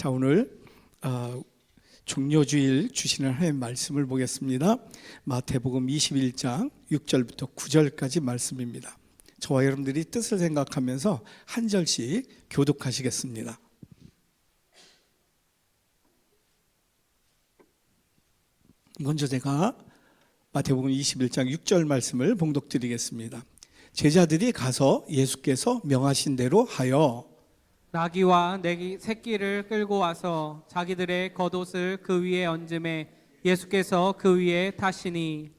자, 오늘 종료주일 주시는 하나님의 말씀을 보겠습니다. 마태복음 21장 6절부터 9절까지 말씀입니다. 저와 여러분들이 뜻을 생각하면서 한 절씩 교독하시겠습니다. 먼저 제가 마태복음 21장 6절 말씀을 봉독드리겠습니다. 제자들이 가서 예수께서 명하신 대로 하여 나귀와 내기 새끼를 끌고 와서 자기들의 겉옷을 그 위에 얹음에 예수께서 그 위에 타시니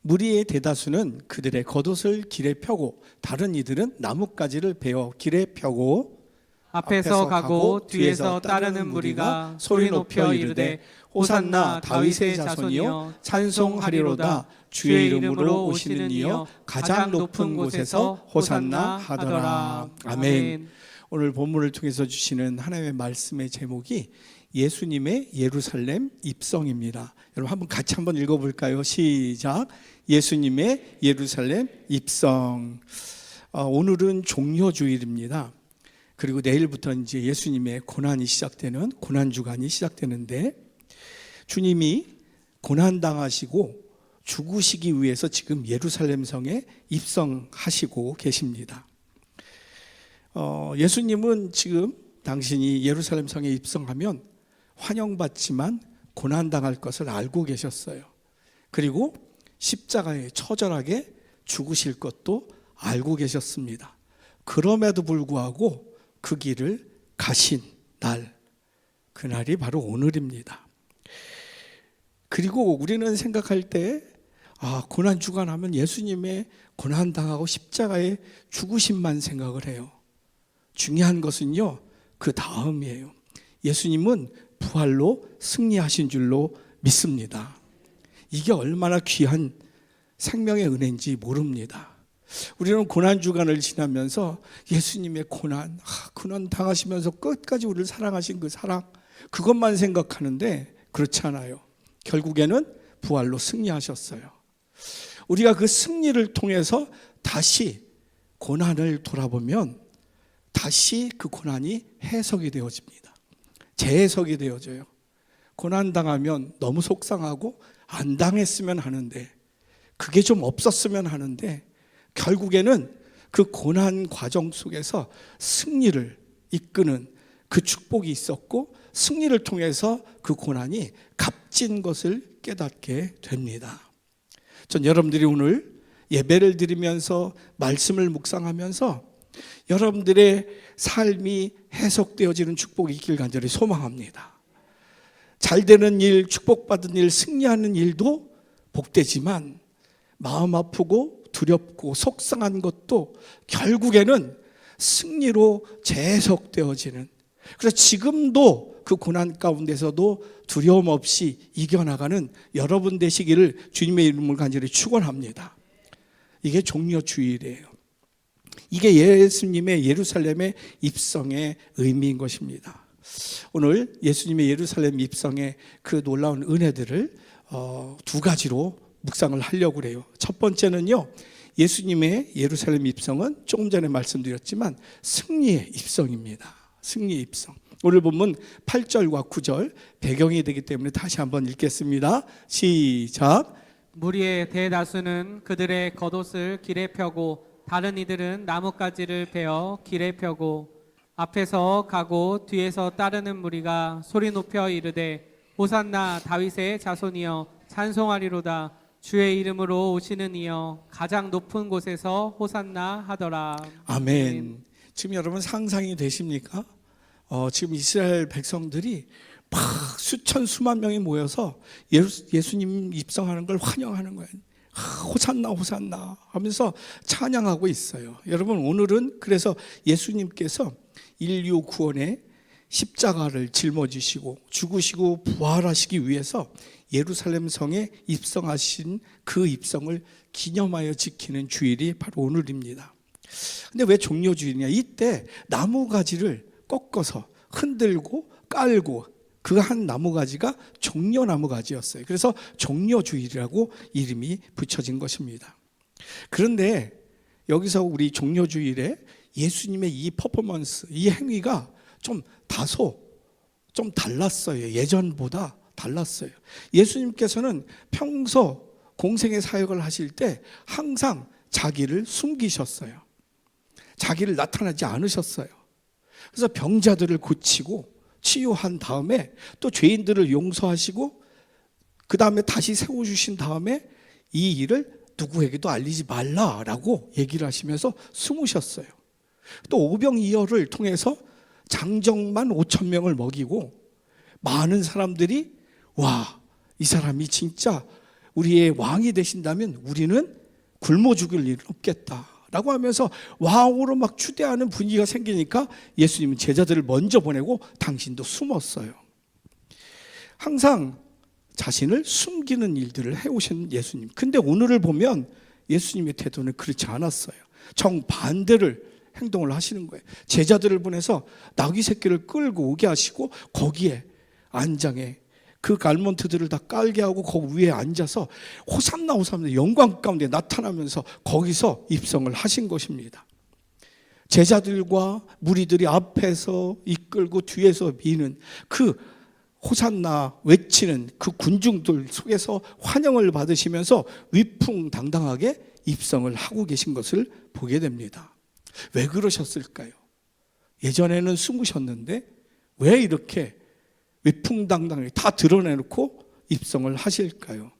무리의 대다수는 그들의 겉옷을 길에 펴고 다른 이들은 나뭇가지를 베어 길에 펴고 앞에서 가고 뒤에서 따르는 무리가 소리 높여 이르되 호산나 다윗의 자손이여 찬송하리로다 주의 이름으로 오시는 이여 가장 높은 곳에서 호산나 하더라. 아멘. 오늘 본문을 통해서 주시는 하나님의 말씀의 제목이 예수님의 예루살렘 입성입니다. 여러분 한번 같이 한번 읽어볼까요? 시작. 예수님의 예루살렘 입성. 오늘은 종료주일입니다. 그리고 내일부터 이제 예수님의 고난이 시작되는 고난주간이 시작되는데, 주님이 고난당하시고 죽으시기 위해서 지금 예루살렘 성에 입성하시고 계십니다. 예수님은 지금 당신이 예루살렘 성에 입성하면 환영받지만 고난당할 것을 알고 계셨어요. 그리고 십자가에 처절하게 죽으실 것도 알고 계셨습니다. 그럼에도 불구하고 그 길을 가신 날, 그날이 바로 오늘입니다. 그리고 우리는 생각할 때 고난주간 하면 예수님의 고난당하고 십자가에 죽으심만 생각을 해요. 중요한 것은요, 그 다음이에요. 예수님은 부활로 승리하신 줄로 믿습니다. 이게 얼마나 귀한 생명의 은혜인지 모릅니다. 우리는 고난주간을 지나면서 예수님의 고난 당하시면서 끝까지 우리를 사랑하신 그 사랑, 그것만 생각하는데 그렇지 않아요. 결국에는 부활로 승리하셨어요. 우리가 그 승리를 통해서 다시 고난을 돌아보면 다시 그 고난이 해석이 되어집니다. 재해석이 되어져요. 고난당하면 너무 속상하고 안 당했으면 하는데, 그게 좀 없었으면 하는데, 결국에는 그 고난 과정 속에서 승리를 이끄는 그 축복이 있었고, 승리를 통해서 그 고난이 값진 것을 깨닫게 됩니다. 전 여러분들이 오늘 예배를 드리면서 말씀을 묵상하면서 여러분들의 삶이 해석되어지는 축복이 있길 간절히 소망합니다. 잘 되는 일, 축복받은 일, 승리하는 일도 복되지만 마음 아프고 두렵고 속상한 것도 결국에는 승리로 재해석되어지는, 그래서 지금도 그 고난 가운데서도 두려움 없이 이겨나가는 여러분 되시기를 주님의 이름을 간절히 축원합니다. 이게 종료주일이에요. 이게 예수님의 예루살렘의 입성의 의미인 것입니다. 오늘 예수님의 예루살렘 입성의 그 놀라운 은혜들을 두 가지로 묵상을 하려고 그래요. 첫 번째는요, 예수님의 예루살렘 입성은 조금 전에 말씀드렸지만 승리의 입성입니다. 승리의 입성. 오늘 본문 8절과 9절 배경이 되기 때문에 다시 한번 읽겠습니다. 시작. 무리의 대다수는 그들의 겉옷을 길에 펴고 다른 이들은 나뭇가지를 베어 길에 펴고 앞에서 가고 뒤에서 따르는 무리가 소리 높여 이르되 호산나 다윗의 자손이여 찬송하리로다 주의 이름으로 오시는 이여 가장 높은 곳에서 호산나 하더라. 아멘. 지금 여러분 상상이 되십니까? 지금 이스라엘 백성들이 막 수천 수만 명이 모여서 예수님 입성하는 걸 환영하는 거예요. 호산나 호산나 하면서 찬양하고 있어요. 여러분, 오늘은 그래서 예수님께서 인류 구원의 십자가를 짊어지시고 죽으시고 부활하시기 위해서 예루살렘 성에 입성하신 그 입성을 기념하여 지키는 주일이 바로 오늘입니다. 근데 왜 종료주일이냐? 이때 나무가지를 꺾어서 흔들고 깔고 그 한 나무가지가 종려나무가지였어요. 그래서 종료주일이라고 이름이 붙여진 것입니다. 그런데 여기서 우리 종료주일에 예수님의 이 퍼포먼스, 이 행위가 좀 다소 좀 달랐어요. 예전보다 달랐어요. 예수님께서는 평소 공생의 사역을 하실 때 항상 자기를 숨기셨어요. 자기를 나타나지 않으셨어요. 그래서 병자들을 고치고 치유한 다음에 또 죄인들을 용서하시고 그 다음에 다시 세워주신 다음에 이 일을 누구에게도 알리지 말라라고 얘기를 하시면서 숨으셨어요. 또 오병이어를 통해서 장정만 5천 명을 먹이고 많은 사람들이 와, 이 사람이 진짜 우리의 왕이 되신다면 우리는 굶어 죽을 일은 없겠다라고 하면서 왕으로 막 추대하는 분위기가 생기니까 예수님은 제자들을 먼저 보내고 당신도 숨었어요. 항상 자신을 숨기는 일들을 해오신 예수님. 근데 오늘을 보면 예수님의 태도는 그렇지 않았어요. 정반대를 행동을 하시는 거예요. 제자들을 보내서 나귀 새끼를 끌고 오게 하시고 거기에 안장에 그 갈몬트들을 다 깔게 하고 거기 위에 앉아서 호산나 호산나 영광 가운데 나타나면서 거기서 입성을 하신 것입니다. 제자들과 무리들이 앞에서 이끌고 뒤에서 미는 그 호산나 외치는 그 군중들 속에서 환영을 받으시면서 위풍당당하게 입성을 하고 계신 것을 보게 됩니다. 왜 그러셨을까요? 예전에는 숨으셨는데 왜 이렇게 위풍당당하게 다 드러내놓고 입성을 하실까요?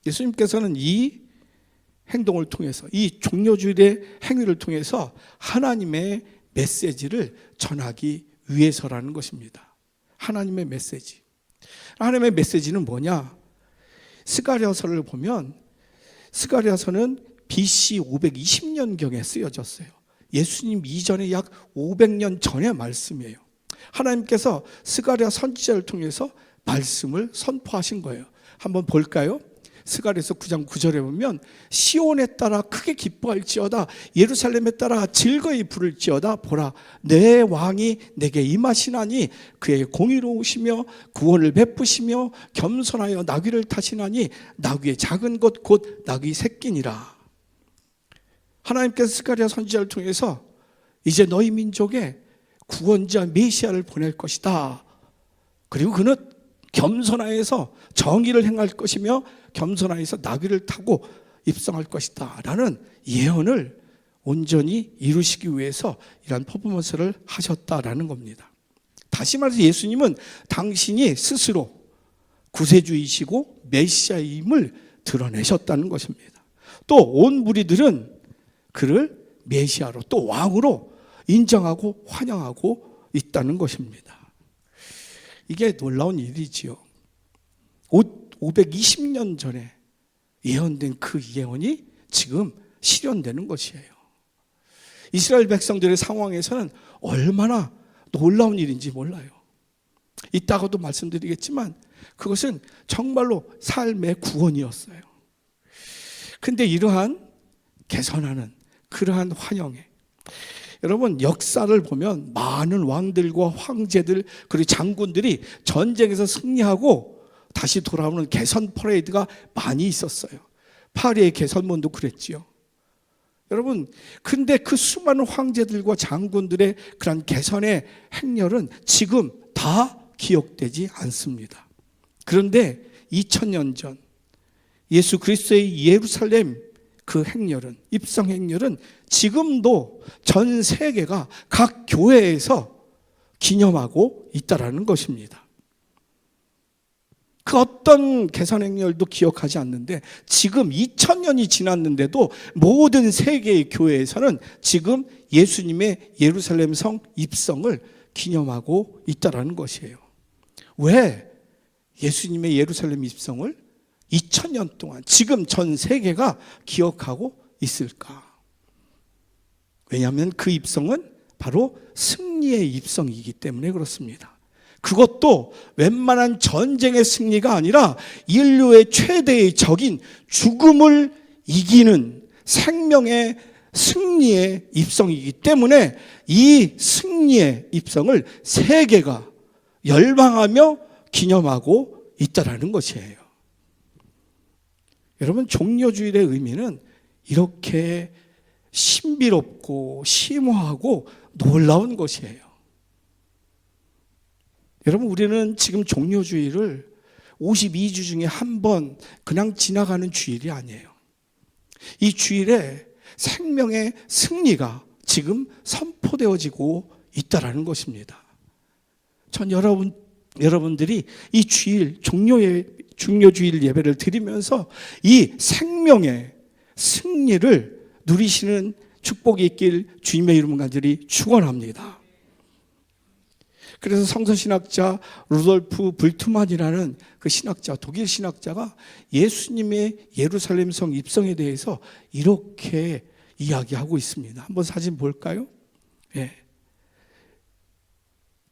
예수님께서는 이 행동을 통해서, 이 종려주일의 행위를 통해서 하나님의 메시지를 전하기 위해서라는 것입니다. 하나님의 메시지. 하나님의 메시지는 뭐냐? 스가랴서를 보면 스가랴서는 BC 520년경에 쓰여졌어요. 예수님 이전에 약 500년 전의 말씀이에요. 하나님께서 스가랴 선지자를 통해서 말씀을 선포하신 거예요. 한번 볼까요? 스가랴서 9장 9절에 보면 시온에 따라 크게 기뻐할지어다 예루살렘에 따라 즐거이 부를지어다 보라 내 왕이 내게 임하시나니 그의 공의로우시며 구원을 베푸시며 겸손하여 나귀를 타시나니 나귀의 작은 것 곧 나귀 새끼니라. 하나님께서 스가랴 선지자를 통해서 이제 너희 민족에 구원자 메시아를 보낼 것이다. 그리고 그는 겸손하여서 정의를 행할 것이며 겸손하여서 나귀를 타고 입성할 것이다 라는 예언을 온전히 이루시기 위해서 이러한 퍼포먼스를 하셨다라는 겁니다. 다시 말해서 예수님은 당신이 스스로 구세주이시고 메시아임을 드러내셨다는 것입니다. 또 온 무리들은 그를 메시아로 또 왕으로 인정하고 환영하고 있다는 것입니다. 이게 놀라운 일이지요. 520년 전에 예언된 그 예언이 지금 실현되는 것이에요. 이스라엘 백성들의 상황에서는 얼마나 놀라운 일인지 몰라요. 이따가도 말씀드리겠지만 그것은 정말로 삶의 구원이었어요. 근데 이러한 개선하는 그러한 환영에 여러분 역사를 보면 많은 왕들과 황제들 그리고 장군들이 전쟁에서 승리하고 다시 돌아오는 개선 퍼레이드가 많이 있었어요. 파리의 개선문도 그랬지요. 여러분 근데 그 수많은 황제들과 장군들의 그런 개선의 행렬은 지금 다 기억되지 않습니다. 그런데 2000년 전 예수 그리스도의 예루살렘 그 행렬은 입성 행렬은 지금도 전 세계가 각 교회에서 기념하고 있다라는 것입니다. 그 어떤 개선 행렬도 기억하지 않는데 지금 2000년이 지났는데도 모든 세계의 교회에서는 지금 예수님의 예루살렘 성 입성을 기념하고 있다라는 것이에요. 왜 예수님의 예루살렘 입성을 2000년 동안 지금 전 세계가 기억하고 있을까? 왜냐하면 그 입성은 바로 승리의 입성이기 때문에 그렇습니다. 그것도 웬만한 전쟁의 승리가 아니라 인류의 최대의 적인 죽음을 이기는 생명의 승리의 입성이기 때문에 이 승리의 입성을 세계가 열망하며 기념하고 있다라는 것이에요. 여러분 종려주일의 의미는 이렇게 신비롭고 심오하고 놀라운 것이에요. 여러분, 우리는 지금 종료주일을 52주 중에 한 번 그냥 지나가는 주일이 아니에요. 이 주일에 생명의 승리가 지금 선포되어지고 있다라는 것입니다. 전 여러분들이 이 주일, 종료주일 예배를 드리면서 이 생명의 승리를 누리시는 축복이 있길 주님의 이름으로 간절히 축원합니다. 그래서 성서신학자 루돌프 불트만이라는 그 신학자, 독일 신학자가 예수님의 예루살렘 성 입성에 대해서 이렇게 이야기하고 있습니다. 한번 사진 볼까요? 예.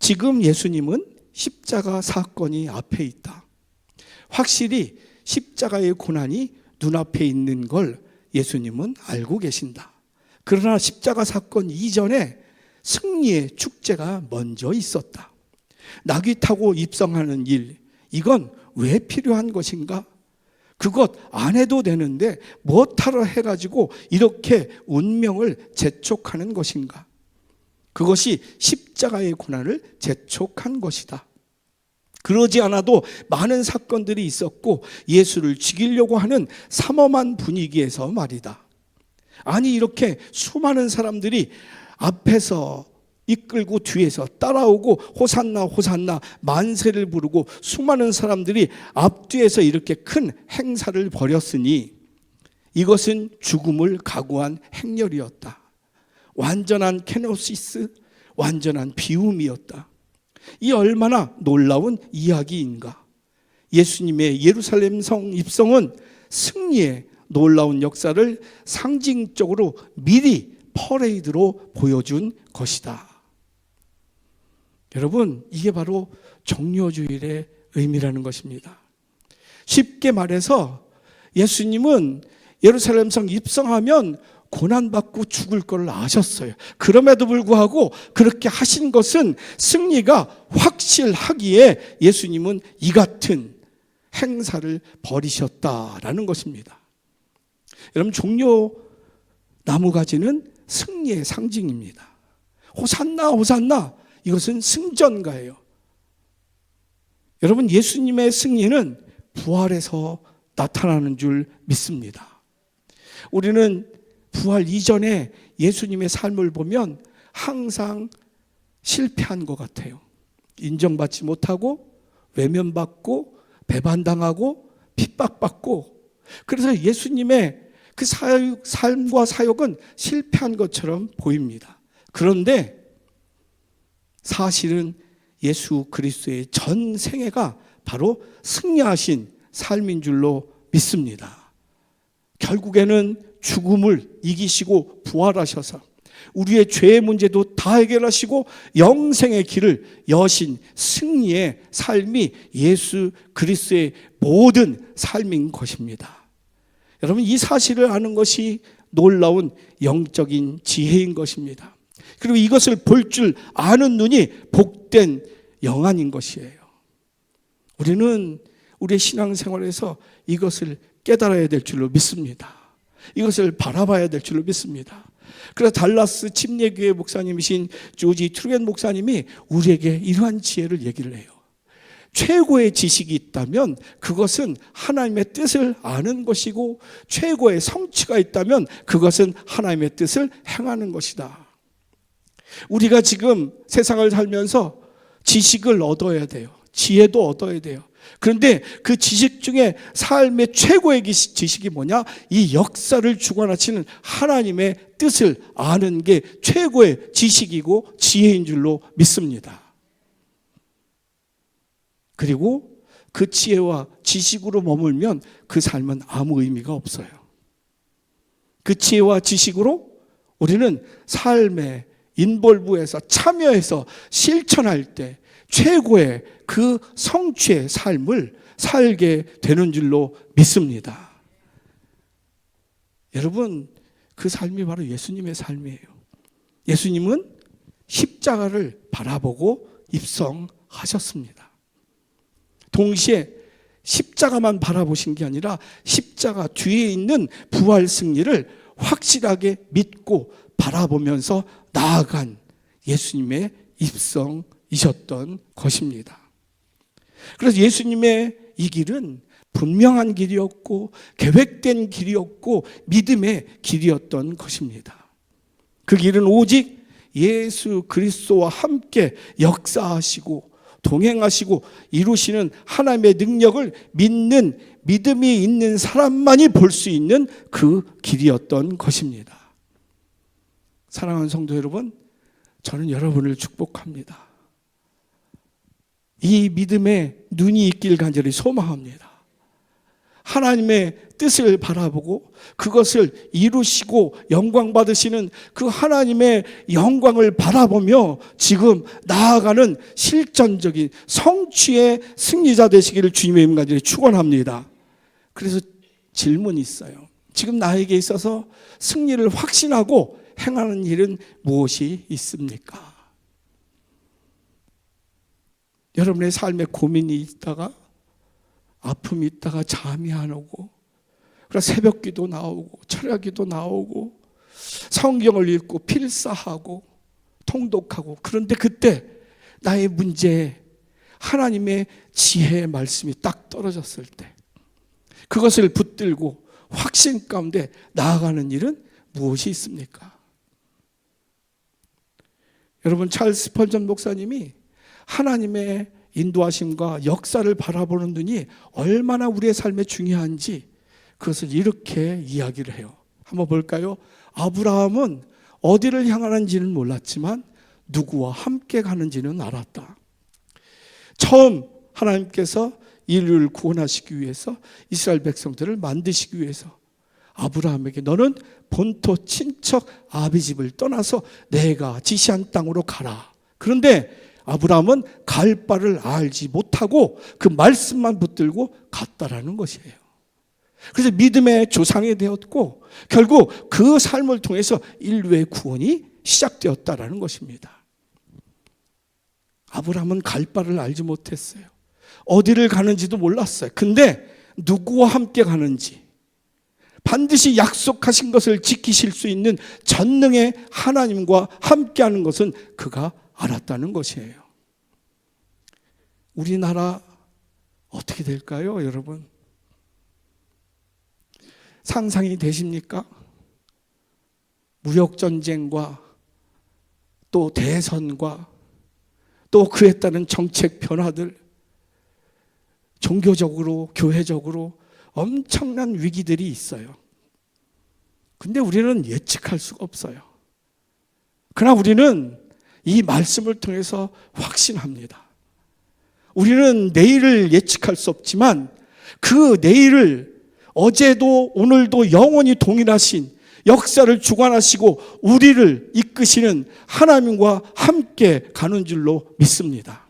지금 예수님은 십자가 사건이 앞에 있다. 확실히 십자가의 고난이 눈앞에 있는 걸 예수님은 알고 계신다. 그러나 십자가 사건 이전에 승리의 축제가 먼저 있었다. 나귀 타고 입성하는 일, 이건 왜 필요한 것인가? 그것 안 해도 되는데 뭐하러 해가지고 이렇게 운명을 재촉하는 것인가? 그것이 십자가의 고난을 재촉한 것이다. 그러지 않아도 많은 사건들이 있었고 예수를 죽이려고 하는 삼엄한 분위기에서 말이다. 아니, 이렇게 수많은 사람들이 앞에서 이끌고 뒤에서 따라오고 호산나 호산나 만세를 부르고 수많은 사람들이 앞뒤에서 이렇게 큰 행사를 벌였으니 이것은 죽음을 각오한 행렬이었다. 완전한 케노시스, 완전한 비움이었다. 이 얼마나 놀라운 이야기인가. 예수님의 예루살렘 성 입성은 승리의 놀라운 역사를 상징적으로 미리 퍼레이드로 보여준 것이다. 여러분, 이게 바로 종료주일의 의미라는 것입니다. 쉽게 말해서 예수님은 예루살렘 성 입성하면 고난받고 죽을 걸 아셨어요. 그럼에도 불구하고 그렇게 하신 것은 승리가 확실하기에 예수님은 이 같은 행사를 벌이셨다라는 것입니다. 여러분, 종려 나무가지는 승리의 상징입니다. 호산나 호산나, 이것은 승전가예요. 여러분, 예수님의 승리는 부활에서 나타나는 줄 믿습니다. 우리는 부활 이전에 예수님의 삶을 보면 항상 실패한 것 같아요. 인정받지 못하고 외면받고 배반당하고 핍박받고, 그래서 예수님의 그 삶과 사역은 실패한 것처럼 보입니다. 그런데 사실은 예수 그리스도의 전 생애가 바로 승리하신 삶인 줄로 믿습니다. 결국에는 죽음을 이기시고 부활하셔서 우리의 죄의 문제도 다 해결하시고 영생의 길을 여신 승리의 삶이 예수 그리스도의 모든 삶인 것입니다. 여러분, 이 사실을 아는 것이 놀라운 영적인 지혜인 것입니다. 그리고 이것을 볼 줄 아는 눈이 복된 영안인 것이에요. 우리는 우리의 신앙생활에서 이것을 깨달아야 될 줄로 믿습니다. 이것을 바라봐야 될 줄로 믿습니다. 그래서 달라스 침례교회 목사님이신 조지 트루겐 목사님이 우리에게 이러한 지혜를 얘기를 해요. 최고의 지식이 있다면 그것은 하나님의 뜻을 아는 것이고, 최고의 성취가 있다면 그것은 하나님의 뜻을 행하는 것이다. 우리가 지금 세상을 살면서 지식을 얻어야 돼요. 지혜도 얻어야 돼요. 그런데 그 지식 중에 삶의 최고의 지식이 뭐냐? 이 역사를 주관하시는 하나님의 뜻을 아는 게 최고의 지식이고 지혜인 줄로 믿습니다. 그리고 그 지혜와 지식으로 머물면 그 삶은 아무 의미가 없어요. 그 지혜와 지식으로 우리는 삶의 인볼브에서 참여해서 실천할 때 최고의 그 성취의 삶을 살게 되는 줄로 믿습니다. 여러분, 그 삶이 바로 예수님의 삶이에요. 예수님은 십자가를 바라보고 입성하셨습니다. 동시에 십자가만 바라보신 게 아니라 십자가 뒤에 있는 부활 승리를 확실하게 믿고 바라보면서 나아간 예수님의 입성이었습니다. 길이셨던 것입니다. 그래서 예수님의 이 길은 분명한 길이었고 계획된 길이었고 믿음의 길이었던 것입니다. 그 길은 오직 예수 그리스도와 함께 역사하시고 동행하시고 이루시는 하나님의 능력을 믿는 믿음이 있는 사람만이 볼 수 있는 그 길이었던 것입니다. 사랑하는 성도 여러분, 저는 여러분을 축복합니다. 이 믿음의 눈이 있길 간절히 소망합니다. 하나님의 뜻을 바라보고 그것을 이루시고 영광 받으시는 그 하나님의 영광을 바라보며 지금 나아가는 실전적인 성취의 승리자 되시기를 주님의 이름 간절히 축원합니다. 그래서 질문이 있어요. 지금 나에게 있어서 승리를 확신하고 행하는 일은 무엇이 있습니까? 여러분의 삶에 고민이 있다가 아픔이 있다가 잠이 안 오고 그래서 새벽기도 나오고 철야기도 나오고 성경을 읽고 필사하고 통독하고 그런데 그때 나의 문제에 하나님의 지혜의 말씀이 딱 떨어졌을 때 그것을 붙들고 확신 가운데 나아가는 일은 무엇이 있습니까? 여러분 찰스 스펄전 목사님이 하나님의 인도하심과 역사를 바라보는 눈이 얼마나 우리의 삶에 중요한지 그것을 이렇게 이야기를 해요. 한번 볼까요? 아브라함은 어디를 향하는지는 몰랐지만 누구와 함께 가는지는 알았다. 처음 하나님께서 인류를 구원하시기 위해서 이스라엘 백성들을 만드시기 위해서 아브라함에게 너는 본토 친척 아비집을 떠나서 내가 지시한 땅으로 가라. 그런데 아브라함은 갈 바를 알지 못하고 그 말씀만 붙들고 갔다라는 것이에요. 그래서 믿음의 조상이 되었고 결국 그 삶을 통해서 인류의 구원이 시작되었다라는 것입니다. 아브라함은 갈 바를 알지 못했어요. 어디를 가는지도 몰랐어요. 근데 누구와 함께 가는지 반드시 약속하신 것을 지키실 수 있는 전능의 하나님과 함께하는 것은 그가 알았다는 것이에요. 우리나라 어떻게 될까요, 여러분? 상상이 되십니까? 무역전쟁과 또 대선과 또 그에 따른 정책 변화들, 종교적으로, 교회적으로 엄청난 위기들이 있어요. 근데 우리는 예측할 수가 없어요. 그러나 우리는 이 말씀을 통해서 확신합니다. 우리는 내일을 예측할 수 없지만 그 내일을 어제도 오늘도 영원히 동일하신 역사를 주관하시고 우리를 이끄시는 하나님과 함께 가는 줄로 믿습니다.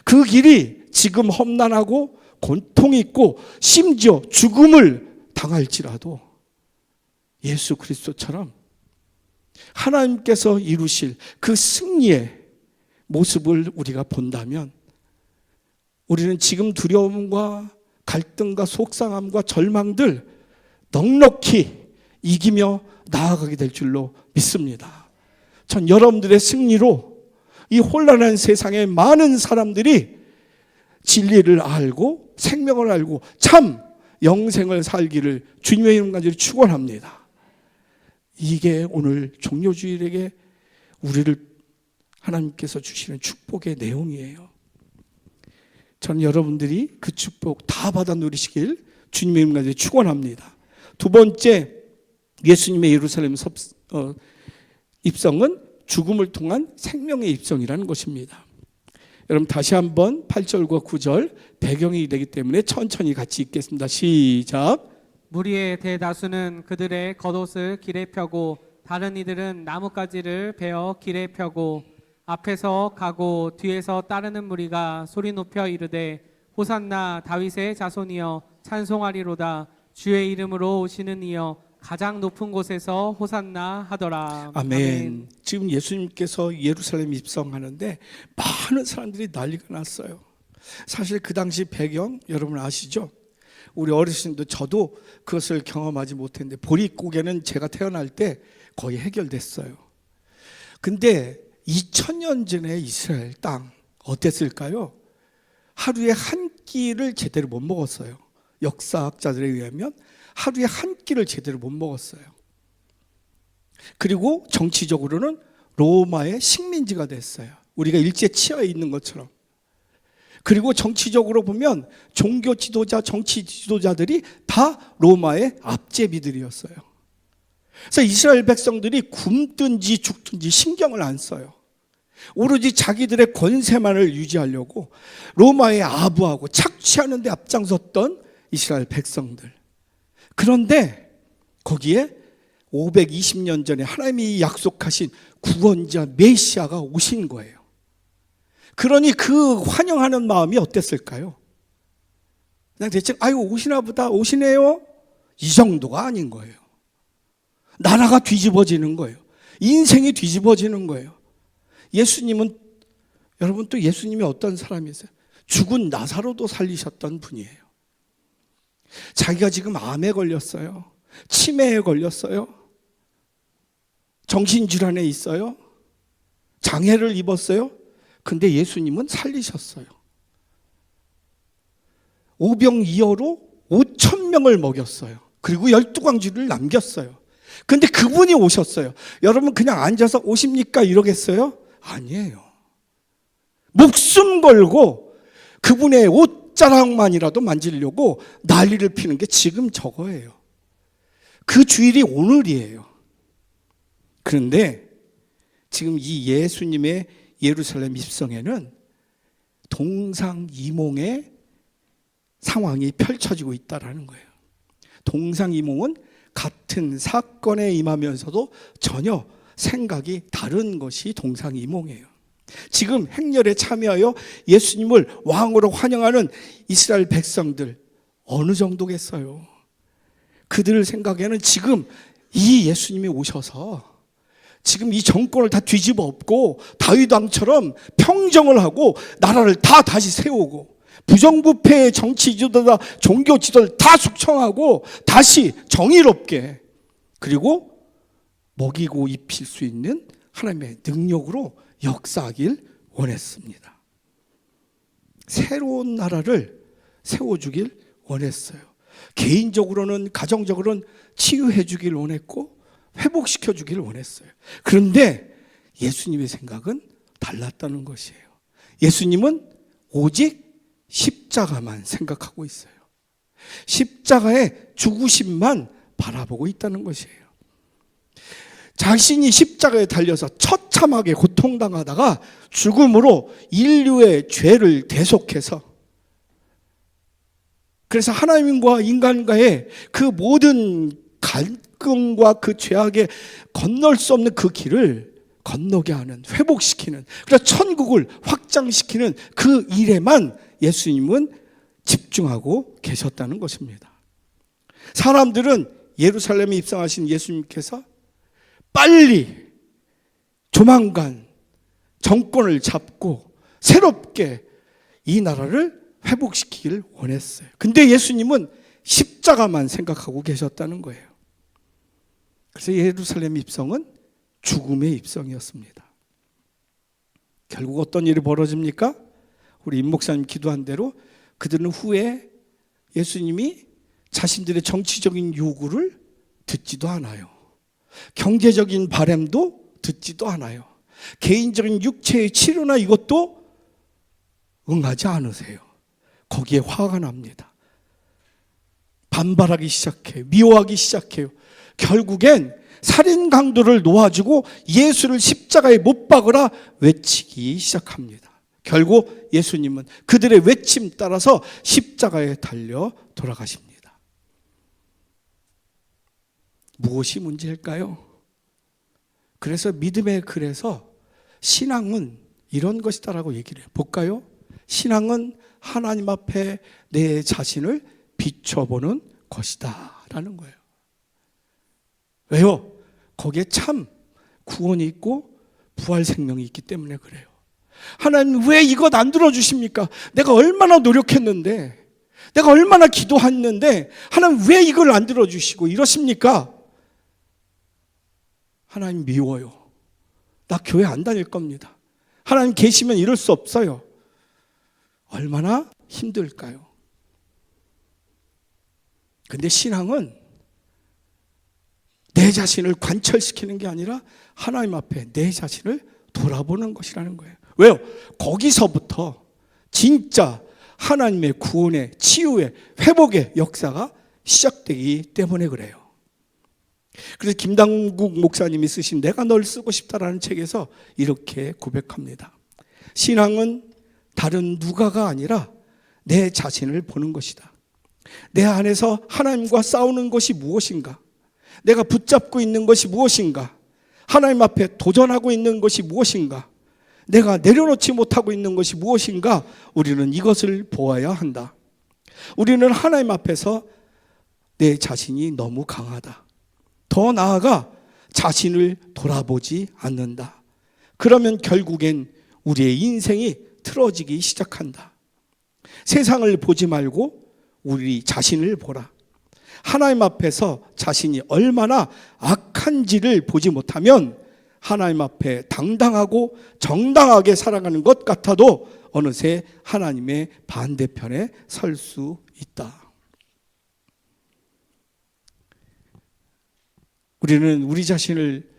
그 길이 지금 험난하고 고통이 있고 심지어 죽음을 당할지라도 예수 그리스도처럼 하나님께서 이루실 그 승리의 모습을 우리가 본다면 우리는 지금 두려움과 갈등과 속상함과 절망들 넉넉히 이기며 나아가게 될 줄로 믿습니다. 전 여러분들의 승리로 이 혼란한 세상에 많은 사람들이 진리를 알고 생명을 알고 참 영생을 살기를 주님의 이름 간절히 축원합니다. 이게 오늘 종료주일에게 우리를 하나님께서 주시는 축복의 내용이에요. 저는 여러분들이 그 축복 다 받아 누리시길 주님의 이름 간절히 축원합니다. 두 번째, 예수님의 예루살렘 입성은 죽음을 통한 생명의 입성이라는 것입니다. 여러분 다시 한번 8절과 9절 배경이 되기 때문에 천천히 같이 읽겠습니다. 시작. 무리의 대다수는 그들의 겉옷을 길에 펴고 다른 이들은 나뭇가지를 베어 길에 펴고 앞에서 가고 뒤에서 따르는 무리가 소리 높여 이르되 호산나 다윗의 자손이여 찬송하리로다 주의 이름으로 오시는 이여 가장 높은 곳에서 호산나 하더라. 아멘. 지금 예수님께서 예루살렘 입성하는데 많은 사람들이 난리가 났어요. 사실 그 당시 배경 여러분 아시죠? 우리 어르신도 저도 그것을 경험하지 못했는데 보릿고개는 제가 태어날 때 거의 해결됐어요. 근데 2000년 전에 이스라엘 땅 어땠을까요? 하루에 한 끼를 제대로 못 먹었어요. 역사학자들에 의하면 하루에 한 끼를 제대로 못 먹었어요. 그리고 정치적으로는 로마의 식민지가 됐어요. 우리가 일제 치하에 있는 것처럼. 그리고 정치적으로 보면 종교 지도자, 정치 지도자들이 다 로마의 앞제비들이었어요. 그래서 이스라엘 백성들이 굶든지 죽든지 신경을 안 써요. 오로지 자기들의 권세만을 유지하려고 로마에 아부하고 착취하는 데 앞장섰던 이스라엘 백성들. 그런데 거기에 520년 전에 하나님이 약속하신 구원자 메시아가 오신 거예요. 그러니 그 환영하는 마음이 어땠을까요? 그냥 대충 아유 오시나 보다, 오시네요, 이 정도가 아닌 거예요. 나라가 뒤집어지는 거예요. 인생이 뒤집어지는 거예요. 예수님은, 여러분 또 예수님이 어떤 사람이세요? 죽은 나사로도 살리셨던 분이에요. 자기가 지금 암에 걸렸어요. 치매에 걸렸어요. 정신질환에 있어요. 장애를 입었어요. 근데 예수님은 살리셨어요. 오병이어로 5,000명을 먹였어요. 그리고 12광주를 남겼어요. 근데 그분이 오셨어요. 여러분 그냥 앉아서 오십니까 이러겠어요? 아니에요. 목숨 걸고 그분의 옷자락만이라도 만지려고 난리를 피는 게 지금 저거예요. 그 주일이 오늘이에요. 그런데 지금 이 예수님의 예루살렘 입성에는 동상이몽의 상황이 펼쳐지고 있다는 거예요. 동상이몽은 같은 사건에 임하면서도 전혀 생각이 다른 것이 동상이몽이에요. 지금 행렬에 참여하여 예수님을 왕으로 환영하는 이스라엘 백성들 어느 정도겠어요? 그들 생각에는 지금 이 예수님이 오셔서 지금 이 정권을 다 뒤집어 엎고 다윗 왕처럼 평정을 하고 나라를 다 다시 세우고 부정부패의 정치 지도자, 종교 지도를 다 숙청하고 다시 정의롭게, 그리고 먹이고 입힐 수 있는 하나님의 능력으로 역사하길 원했습니다. 새로운 나라를 세워주길 원했어요. 개인적으로는, 가정적으로는 치유해 주길 원했고 회복시켜 주길 원했어요. 그런데 예수님의 생각은 달랐다는 것이에요. 예수님은 오직 십자가만 생각하고 있어요. 십자가의 죽으심만 바라보고 있다는 것이에요. 자신이 십자가에 달려서 처참하게 고통당하다가 죽음으로 인류의 죄를 대속해서, 그래서 하나님과 인간과의 그 모든 갈등과 그 죄악에 건널 수 없는 그 길을 건너게 하는, 회복시키는, 그래서 천국을 확장시키는 그 일에만 예수님은 집중하고 계셨다는 것입니다. 사람들은 예루살렘에 입성하신 예수님께서 빨리 조만간 정권을 잡고 새롭게 이 나라를 회복시키길 원했어요. 근데 예수님은 십자가만 생각하고 계셨다는 거예요. 그래서 예루살렘 입성은 죽음의 입성이었습니다. 결국 어떤 일이 벌어집니까? 우리 임 목사님 기도한 대로 그들은 후에 예수님이 자신들의 정치적인 요구를 듣지도 않아요. 경제적인 바램도 듣지도 않아요. 개인적인 육체의 치료나 이것도 응하지 않으세요. 거기에 화가 납니다. 반발하기 시작해요. 미워하기 시작해요. 결국엔 살인 강도를 놓아주고 예수를 십자가에 못 박으라 외치기 시작합니다. 결국 예수님은 그들의 외침 따라서 십자가에 달려 돌아가십니다. 무엇이 문제일까요? 그래서 믿음의 글에서 신앙은 이런 것이다라고 얘기를 해요. 볼까요? 신앙은 하나님 앞에 내 자신을 비춰보는 것이다 라는 거예요. 왜요? 거기에 참 구원이 있고 부활 생명이 있기 때문에 그래요. 하나님 왜 이것 안 들어주십니까? 내가 얼마나 노력했는데, 내가 얼마나 기도했는데 하나님 왜 이걸 안 들어주시고 이러십니까? 하나님 미워요. 나 교회 안 다닐 겁니다. 하나님 계시면 이럴 수 없어요. 얼마나 힘들까요? 근데 신앙은 내 자신을 관철시키는 게 아니라 하나님 앞에 내 자신을 돌아보는 것이라는 거예요. 왜요? 거기서부터 진짜 하나님의 구원의, 치유의, 회복의 역사가 시작되기 때문에 그래요. 그래서 김당국 목사님이 쓰신 내가 널 쓰고 싶다라는 책에서 이렇게 고백합니다. 신앙은 다른 누가가 아니라 내 자신을 보는 것이다. 내 안에서 하나님과 싸우는 것이 무엇인가? 내가 붙잡고 있는 것이 무엇인가? 하나님 앞에 도전하고 있는 것이 무엇인가? 내가 내려놓지 못하고 있는 것이 무엇인가? 우리는 이것을 보아야 한다. 우리는 하나님 앞에서 내 자신이 너무 강하다. 더 나아가 자신을 돌아보지 않는다. 그러면 결국엔 우리의 인생이 틀어지기 시작한다. 세상을 보지 말고 우리 자신을 보라. 하나님 앞에서 자신이 얼마나 악한지를 보지 못하면 하나님 앞에 당당하고 정당하게 살아가는 것 같아도 어느새 하나님의 반대편에 설 수 있다. 우리는 우리 자신을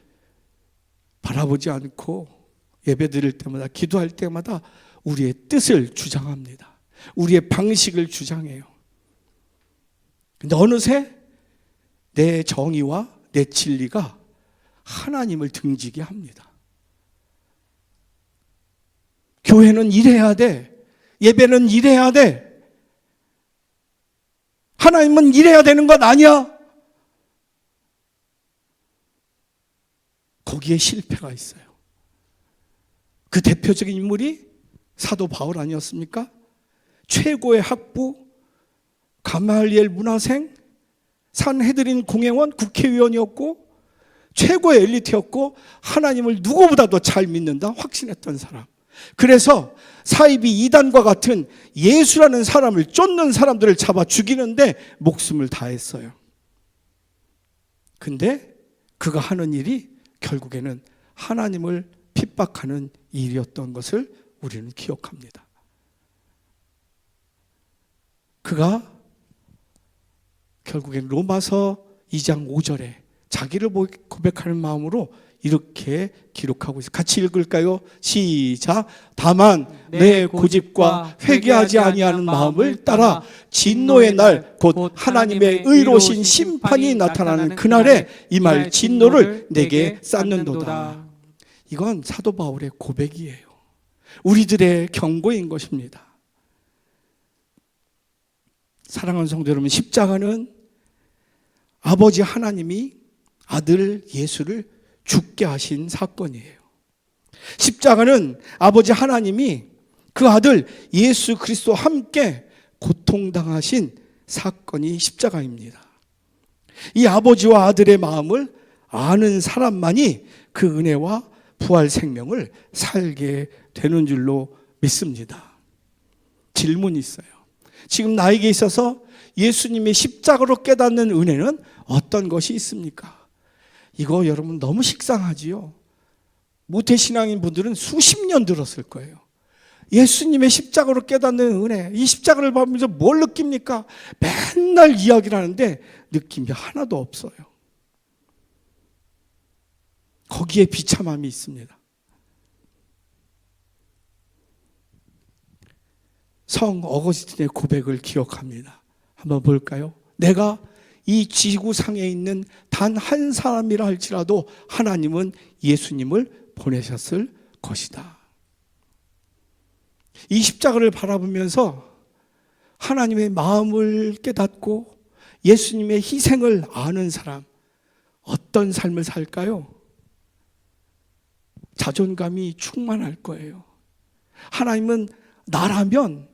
바라보지 않고 예배 드릴 때마다, 기도할 때마다 우리의 뜻을 주장합니다. 우리의 방식을 주장해요. 근데 어느새 내 정의와 내 진리가 하나님을 등지게 합니다. 교회는 이래야 돼. 예배는 이래야 돼. 하나님은 이래야 되는 것 아니야. 거기에 실패가 있어요. 그 대표적인 인물이 사도 바울 아니었습니까? 최고의 학부, 가말리엘 문화생, 산헤드린 공회원, 국회의원이었고 최고의 엘리트였고 하나님을 누구보다도 잘 믿는다 확신했던 사람. 그래서 사이비 이단과 같은 예수라는 사람을 쫓는 사람들을 잡아 죽이는데 목숨을 다했어요. 근데 그가 하는 일이 결국에는 하나님을 핍박하는 일이었던 것을 우리는 기억합니다. 그가 결국엔 로마서 2장 5절에 자기를 고백하는 마음으로 이렇게 기록하고 있어요. 같이 읽을까요? 시작. 다만 내 고집과 회개하지 아니하는 마음을 따라 진노의 날 곧 하나님의 의로우신 심판이 나타나는 그날에 이 말 진노를 내게 쌓는도다. 이건 사도 바울의 고백이에요. 우리들의 경고인 것입니다. 사랑하는 성도 여러분, 십자가는 아버지 하나님이 아들 예수를 죽게 하신 사건이에요. 십자가는 아버지 하나님이 그 아들 예수 그리스도와 함께 고통당하신 사건이 십자가입니다. 이 아버지와 아들의 마음을 아는 사람만이 그 은혜와 부활 생명을 살게 되는 줄로 믿습니다. 질문이 있어요. 지금 나에게 있어서 예수님의 십자가로 깨닫는 은혜는 어떤 것이 있습니까? 이거 여러분 너무 식상하지요. 모태신앙인 분들은 수십 년 들었을 거예요. 예수님의 십자가로 깨닫는 은혜, 이 십자가를 보면서 뭘 느낍니까? 맨날 이야기를 하는데 느낌이 하나도 없어요. 거기에 비참함이 있습니다. 성 어거스틴의 고백을 기억합니다. 한번 볼까요? 내가 이 지구상에 있는 단 한 사람이라 할지라도 하나님은 예수님을 보내셨을 것이다. 이 십자가를 바라보면서 하나님의 마음을 깨닫고 예수님의 희생을 아는 사람, 어떤 삶을 살까요? 자존감이 충만할 거예요. 하나님은 나라면,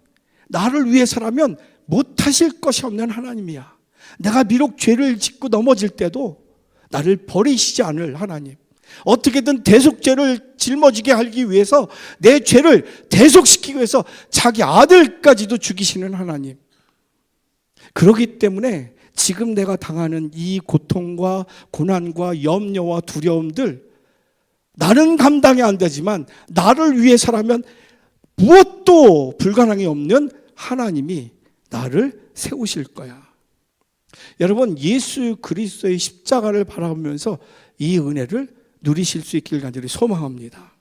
나를 위해서라면 못하실 것이 없는 하나님이야. 내가 비록 죄를 짓고 넘어질 때도 나를 버리시지 않을 하나님. 어떻게든 대속죄를 짊어지게 하기 위해서 내 죄를 대속시키기 위해서 자기 아들까지도 죽이시는 하나님. 그렇기 때문에 지금 내가 당하는 이 고통과 고난과 염려와 두려움들, 나는 감당이 안 되지만 나를 위해서라면 무엇도 불가능이 없는 하나님이 나를 세우실 거야. 여러분, 예수 그리스도의 십자가를 바라보면서 이 은혜를 누리실 수 있길 간절히 소망합니다.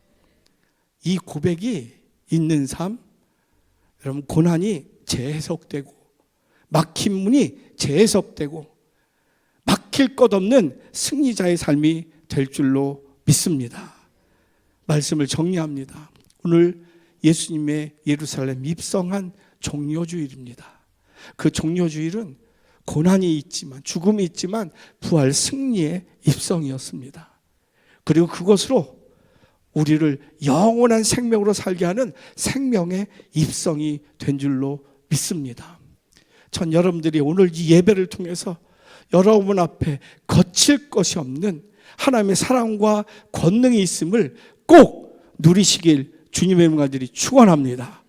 이 고백이 있는 삶, 여러분, 고난이 재해석되고 막힌 문이 재해석되고 막힐 것 없는 승리자의 삶이 될 줄로 믿습니다. 말씀을 정리합니다. 오늘 예수님의 예루살렘 입성한 종료주일입니다. 그 종료주일은 고난이 있지만, 죽음이 있지만 부활 승리의 입성이었습니다. 그리고 그것으로 우리를 영원한 생명으로 살게 하는 생명의 입성이 된 줄로 믿습니다. 전 여러분들이 오늘 이 예배를 통해서 여러분 앞에 거칠 것이 없는 하나님의 사랑과 권능이 있음을 꼭 누리시길 주님의 이름으로 축원합니다.